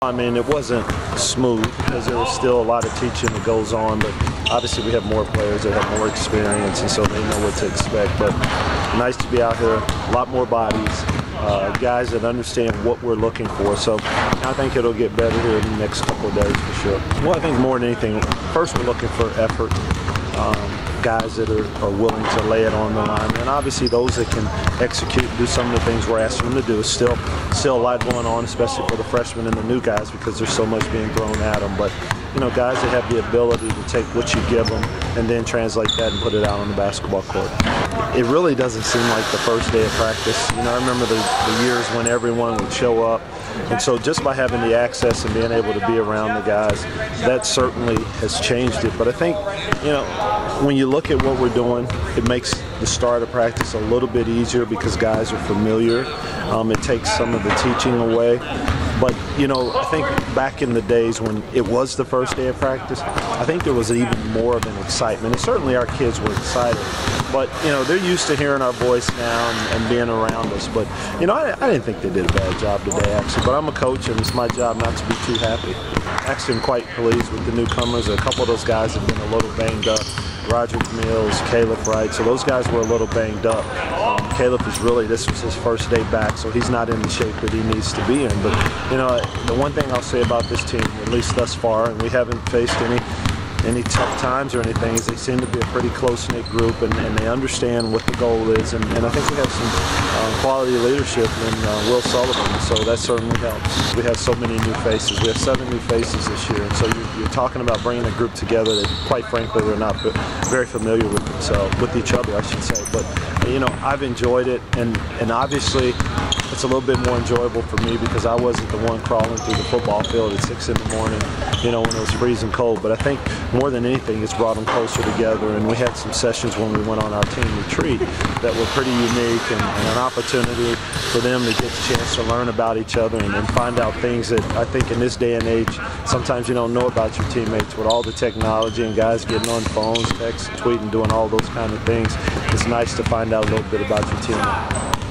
I mean, it wasn't smooth because there was still a lot of teaching that goes on, but obviously we have more players that have more experience, and so they know what to expect. But nice to be out here, a lot more bodies, guys that understand what we're looking for. So I think it'll get better here in the next couple of days for sure. Well, I think more than anything, first we're looking for effort. Guys that are willing to lay it on the line, and obviously those that can execute and do some of the things we're asking them to do. Is still a lot going on, especially for the freshmen and the new guys, because there's so much being thrown at them. But you know, guys that have the ability to take what you give them and then translate that and put it out on the basketball court. It really doesn't seem like the first day of practice. You know, I remember the years when everyone would show up, and so just by having the access and being able to be around the guys, that certainly has changed it. But I think, you know, when you look at what we're doing, it makes the start of practice a little bit easier because guys are familiar. It takes some of the teaching away. But, you know, I think back in the days when it was the first day of practice, I think there was even more of an excitement. And certainly our kids were excited. But, you know, they're used to hearing our voice now and being around us. But, you know, I didn't think they did a bad job today, actually. But I'm a coach, and it's my job not to be too happy. Actually, I'm quite pleased with the newcomers. A couple of those guys have been a little banged up. Roderick Mills, Caleb Wright, so those guys were a little banged up. Caleb is really, this was his first day back, so he's not in the shape that he needs to be in. But, you know, the one thing I'll say about this team, at least thus far, and we haven't faced any tough times or anything, is they seem to be a pretty close-knit group, and they understand what the goal is. And I think we have some quality leadership in Will Sullivan, so that certainly helps. We have so many new faces. We have 7 new faces this year, and so you're talking about bringing a group together that, quite frankly, they're not very familiar with themselves, with each other, I should say. But, you know, I've enjoyed it, and obviously it's a little bit more enjoyable for me because I wasn't the one crawling through the football field at 6 in the morning, you know, when it was freezing cold. But I think more than anything, it's brought them closer together, and we had some sessions when we went on our team retreat that were pretty unique and an opportunity for them to get a chance to learn about each other and find out things that I think in this day and age, sometimes you don't know about your teammates with all the technology and guys getting on phones, texting, tweeting, doing all those kind of things. It's nice to find out a little bit about your team.